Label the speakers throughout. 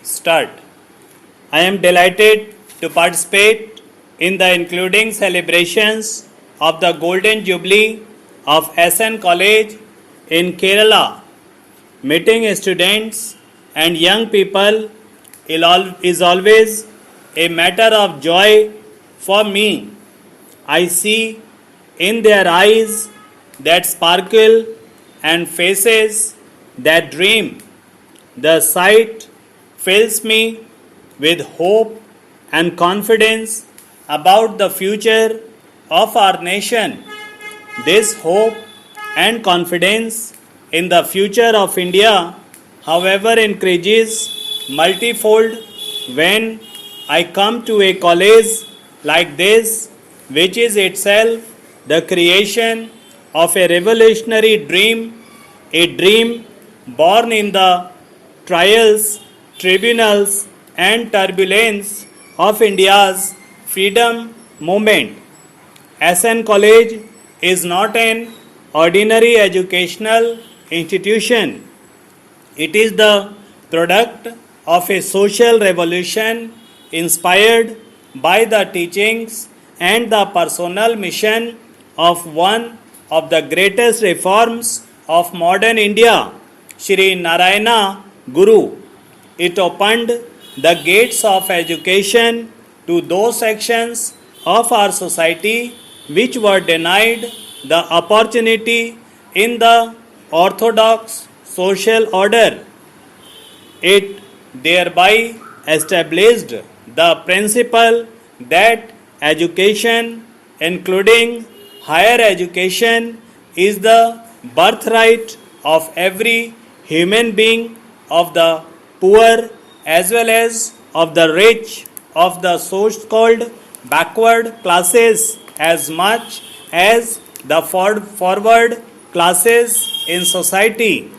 Speaker 1: start. I am delighted to participate in the including celebrations of the Golden Jubilee of SN College in Kerala. Meeting students and young people is always a matter of joy for me. I see in their eyes that sparkle and faces that dream. The sight fills me with hope and confidence about the future of our nation. This hope and confidence in the future of India, however, increases multifold when I come to a college like this, which is itself the creation of a revolutionary dream, a dream born in the trials, tribunals, and turbulence of India's freedom movement. SN College is not an ordinary educational institution. It is the product of a social revolution inspired by the teachings and the personal mission of one of the greatest reforms of modern India, Shri Narayana Guru. It opened the gates of education to those sections of our society which were denied the opportunity in the orthodox social order. It thereby established the principle that education, including higher education, is the birthright of every human being, of the poor as well as of the rich, of the so-called backward classes as much as the forward classes in society.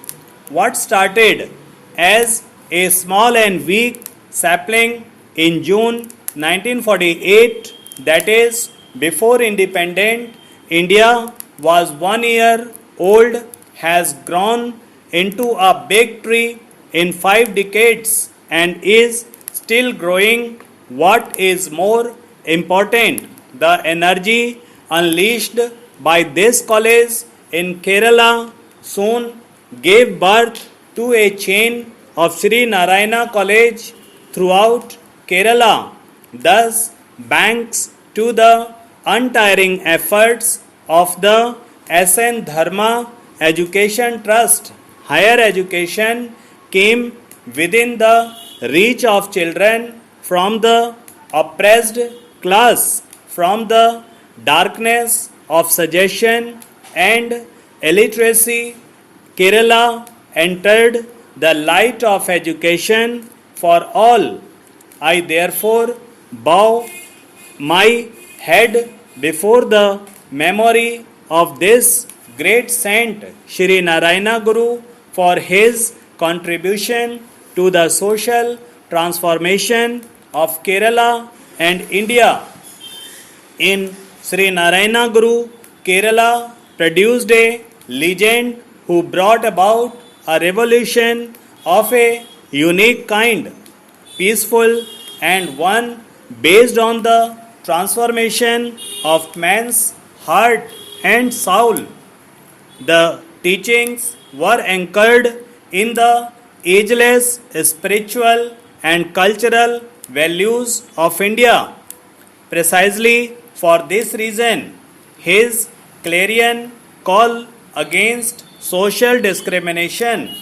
Speaker 1: What started as a small and weak sapling in June 1948, that is, before independent India was 1 year old, has grown into a big tree in 5 decades and is still growing. What is more important, the energy unleashed by this college in Kerala soon gave birth to a chain of Sri Narayana College throughout Kerala. Thus, thanks to the untiring efforts of the SN Dharma Education Trust, higher education came within the reach of children from the oppressed class, from the darkness of suggestion and illiteracy. Kerala entered the light of education for all. I therefore bow my head before the memory of this great saint, Shri Narayana Guru, for his contribution to the social transformation of Kerala and India. In Sri Narayana Guru, Kerala produced a legend who brought about a revolution of a unique kind, peaceful and one based on the transformation of man's heart and soul. The teachings were anchored in the ageless spiritual and cultural values of India. Precisely for this reason, his clarion call against social discrimination,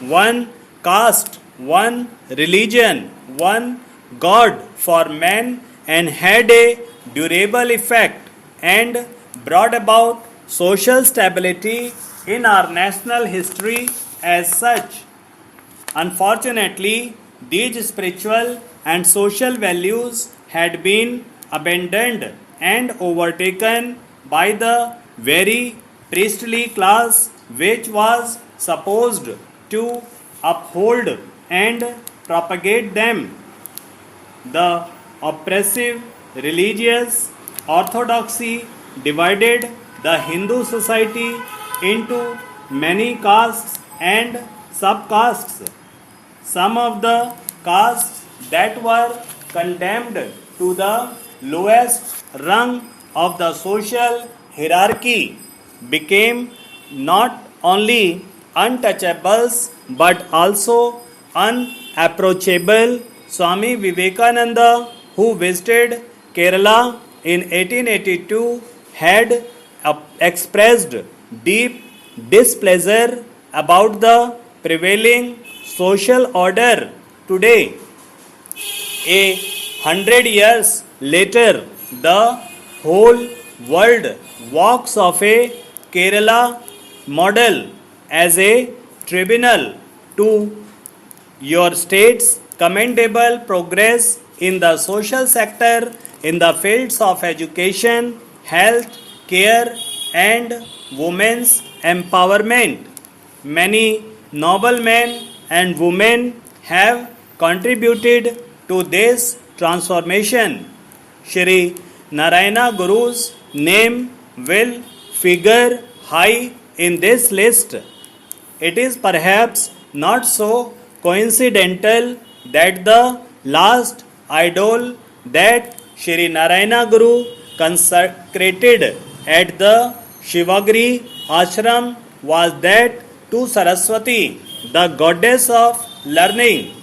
Speaker 1: one caste, one religion, one God for man, and had a durable effect and brought about social stability in our national history as such. Unfortunately, these spiritual and social values had been abandoned and overtaken by the very priestly class which was supposed to uphold and propagate them. The oppressive religious orthodoxy divided the Hindu society into many castes and subcastes. Some of the castes that were condemned to the lowest rung of the social hierarchy became not only untouchables but also unapproachable. Swami Vivekananda, who visited Kerala in 1882, had expressed deep displeasure about the prevailing social order today. 100 years later, the whole world walks of a Kerala model as a tribunal to your state's commendable progress in the social sector in the fields of education, health, care, and women's empowerment. Many noble men and women have contributed to this transformation. Shri Narayana Guru's name will figure high in this list. It is perhaps not so coincidental that the last idol that Shri Narayana Guru consecrated at the Shivagiri ashram was that to Saraswati, the goddess of learning.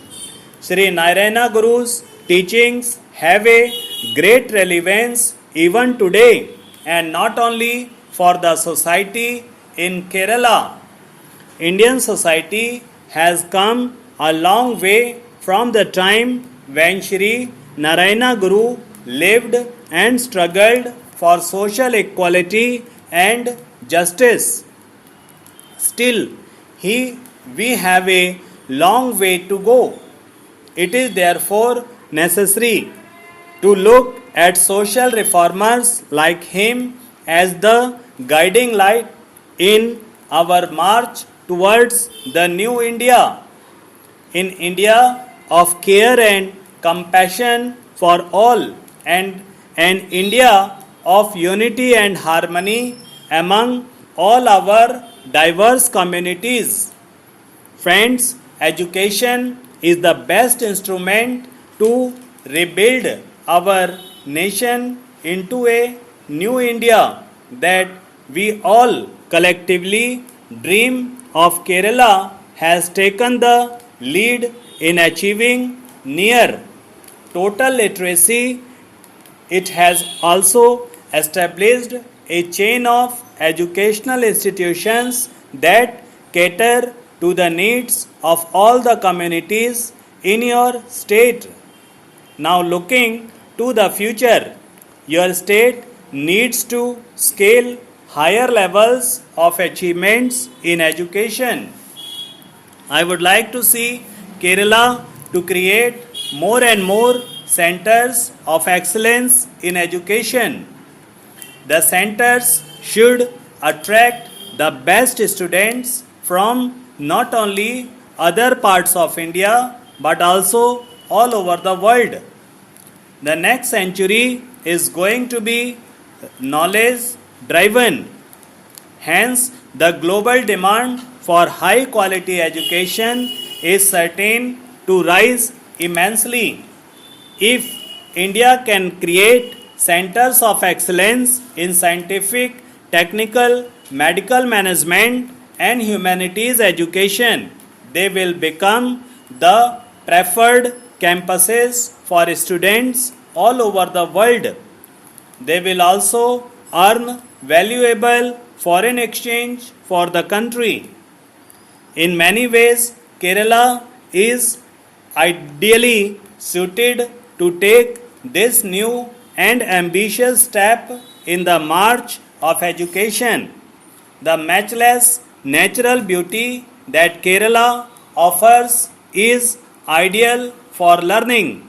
Speaker 1: Shri Narayana Guru's teachings have a great relevance even today, and not only for the society in Kerala. Indian society has come a long way from the time when Shri Narayana Guru lived and struggled for social equality and justice. Still, we have a long way to go. It is therefore necessary to look at social reformers like him as the guiding light in our march towards the new India. In India of care and compassion for all, and an India of unity and harmony among all our diverse communities. Friends, education is the best instrument to rebuild our nation into a new India that we all collectively dream of. Kerala has taken the lead in achieving near total literacy. It has also established a chain of educational institutions that cater to the needs of all the communities in your state. Now, looking to the future, your state needs to scale higher levels of achievements in education. I would like to see Kerala to create more and more centers of excellence in education. The centers should attract the best students from not only other parts of India but also all over the world. The next century is going to be knowledge driven. Hence, the global demand for high quality education is certain to rise immensely. If India can create centers of excellence in scientific, technical, medical management, and humanities education, they will become the preferred campuses for students all over the world. They will also earn valuable foreign exchange for the country. In many ways, Kerala is ideally suited to take this new and ambitious step in the march of education. The matchless natural beauty that Kerala offers is ideal for learning.